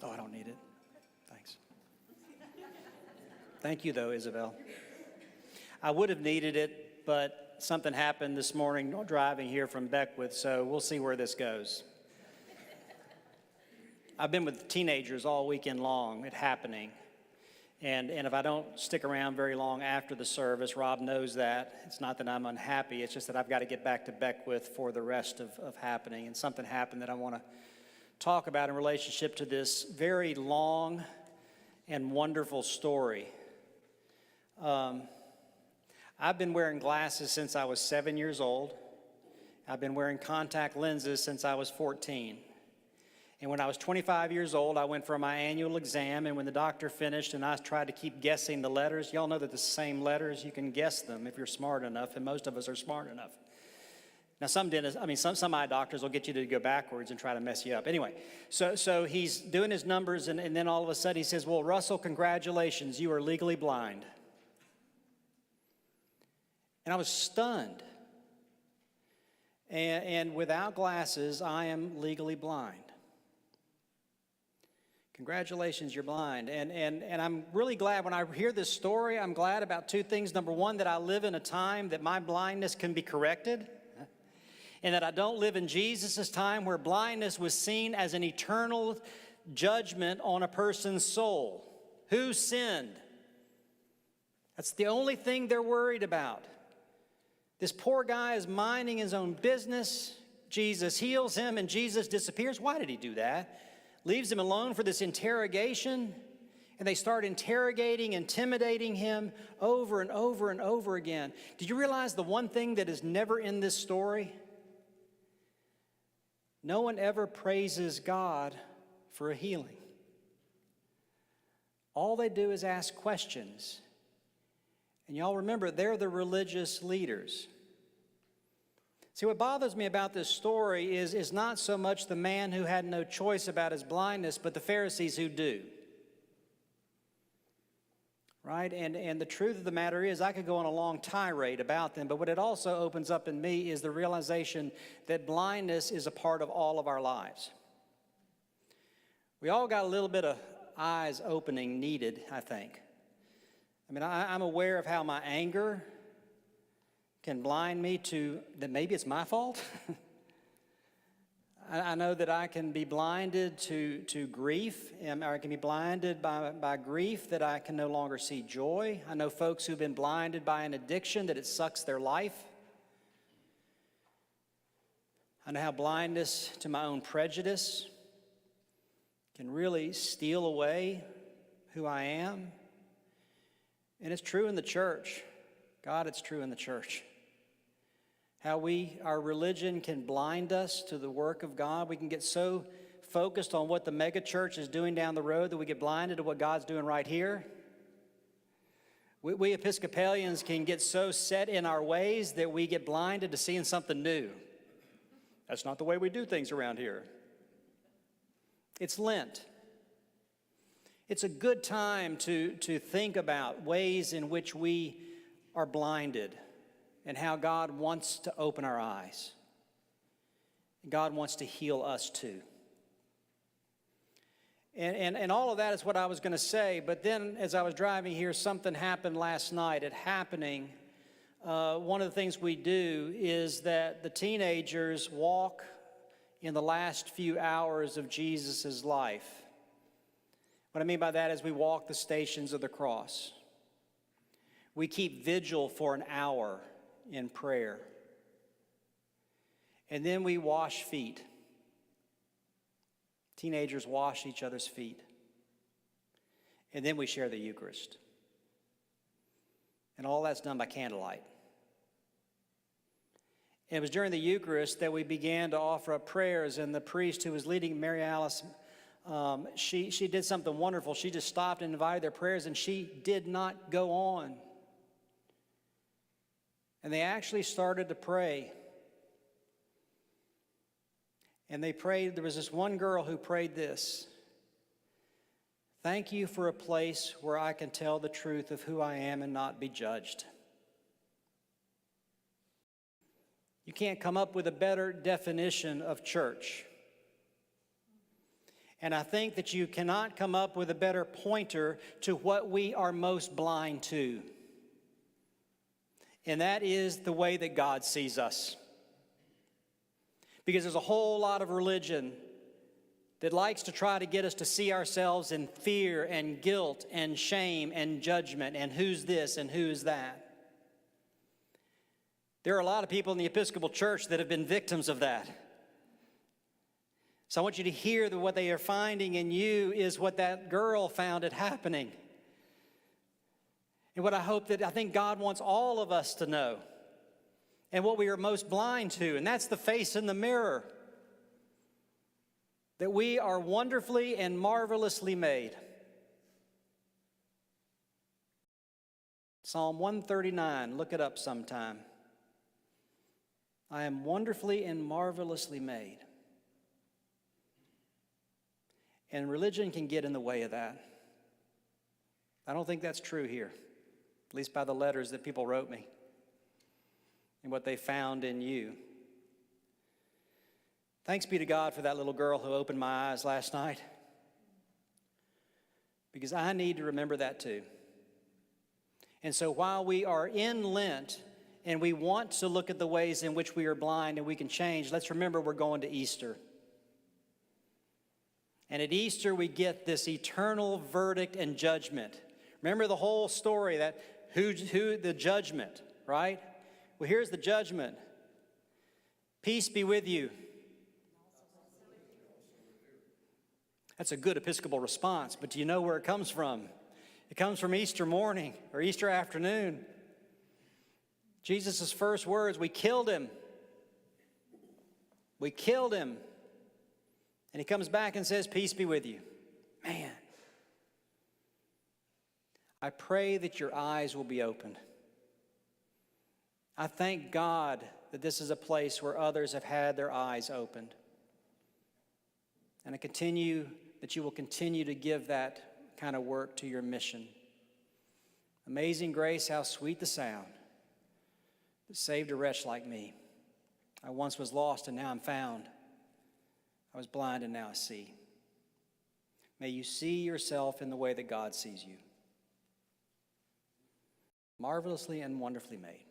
Oh, I don't need it. Thanks. Thank you, though, Isabel. I would have needed it, but something happened this morning driving here from Beckwith, so we'll see where this goes. I've been with teenagers all weekend long, it happening. And if I don't stick around very long after the service, Rob knows that. It's not that I'm unhappy, it's just that I've got to get back to Beckwith for the rest of happening. And something happened that I want to talk about in relationship to this very long and wonderful story. I've been wearing glasses since I was 7 years old. I've been wearing contact lenses since I was 14. And when I was 25 years old, I went for my annual exam, and when the doctor finished and I tried to keep guessing the letters, y'all know that the same letters, you can guess them if you're smart enough, and most of us are smart enough. Now, some eye doctors will get you to go backwards and try to mess you up. Anyway, so he's doing his numbers, and then all of a sudden he says, well, Russell, congratulations, you are legally blind. And I was stunned. And without glasses, I am legally blind. Congratulations, you're blind. And I'm really glad when I hear this story, I'm glad about two things. Number one, that I live in a time that my blindness can be corrected. And that I don't live in Jesus' time where blindness was seen as an eternal judgment on a person's soul. Who sinned? That's the only thing they're worried about. This poor guy is minding his own business. Jesus heals him and Jesus disappears. Why did he do that? Leaves him alone for this interrogation. And they start interrogating, intimidating him over and over and over again. Did you realize the one thing that is never in this story? No one ever praises God for a healing. All they do is ask questions. And y'all remember, they're the religious leaders. See, what bothers me about this story is not so much the man who had no choice about his blindness, but the Pharisees who do. Right? And the truth of the matter is, I could go on a long tirade about them, but what it also opens up in me is the realization that blindness is a part of all of our lives. We all got a little bit of eyes opening needed, I think. I mean, I'm aware of how my anger can blind me to that maybe it's my fault. I know that I can be blinded to grief, or I can be blinded by grief that I can no longer see joy. I know folks who've been blinded by an addiction that it sucks their life. I know how blindness to my own prejudice can really steal away who I am. And it's true in the church. God, it's true in the church. How our religion can blind us to the work of God. We can get so focused on what the mega church is doing down the road that we get blinded to what God's doing right here. We Episcopalians can get so set in our ways that we get blinded to seeing something new. That's not the way we do things around here. It's Lent. It's a good time to think about ways in which we are blinded and how God wants to open our eyes. God wants to heal us too. And all of that is what I was going to say, but then as I was driving here, something happened last night. One of the things we do is that the teenagers walk in the last few hours of Jesus' life. What I mean by that is we walk the stations of the cross. We keep vigil for an hour in prayer. And then we wash feet. Teenagers wash each other's feet. And then we share the Eucharist. And all that's done by candlelight. And it was during the Eucharist that we began to offer up prayers, and the priest who was leading, Mary Alice, she did something wonderful. She just stopped and invited their prayers, and she did not go on. And they actually started to pray. And they prayed, there was this one girl who prayed this: "Thank you for a place where I can tell the truth of who I am and not be judged." You can't come up with a better definition of church. And I think that you cannot come up with a better pointer to what we are most blind to. And that is the way that God sees us. Because there's a whole lot of religion that likes to try to get us to see ourselves in fear and guilt and shame and judgment and who's this and who's that. There are a lot of people in the Episcopal Church that have been victims of that. So I want you to hear that what they are finding in you is what that girl found it happening. And what I think God wants all of us to know. And what we are most blind to, and that's the face in the mirror. That we are wonderfully and marvelously made. Psalm 139, look it up sometime. I am wonderfully and marvelously made. And religion can get in the way of that. I don't think that's true here, at least by the letters that people wrote me and what they found in you. Thanks be to God for that little girl who opened my eyes last night, because I need to remember that too. And so while we are in Lent and we want to look at the ways in which we are blind and we can change, let's remember we're going to Easter. And at Easter, we get this eternal verdict and judgment. Remember the whole story, that who the judgment, right? Well, here's the judgment. Peace be with you. That's a good Episcopal response, but do you know where it comes from? It comes from Easter morning or Easter afternoon. Jesus' first words, we killed him. We killed him. And he comes back and says, peace be with you. Man, I pray that your eyes will be opened. I thank God that this is a place where others have had their eyes opened. And that you will continue to give that kind of work to your mission. Amazing grace, how sweet the sound that saved a wretch like me. I once was lost and now I'm found. I was blind and now I see. May you see yourself in the way that God sees you. Marvelously and wonderfully made.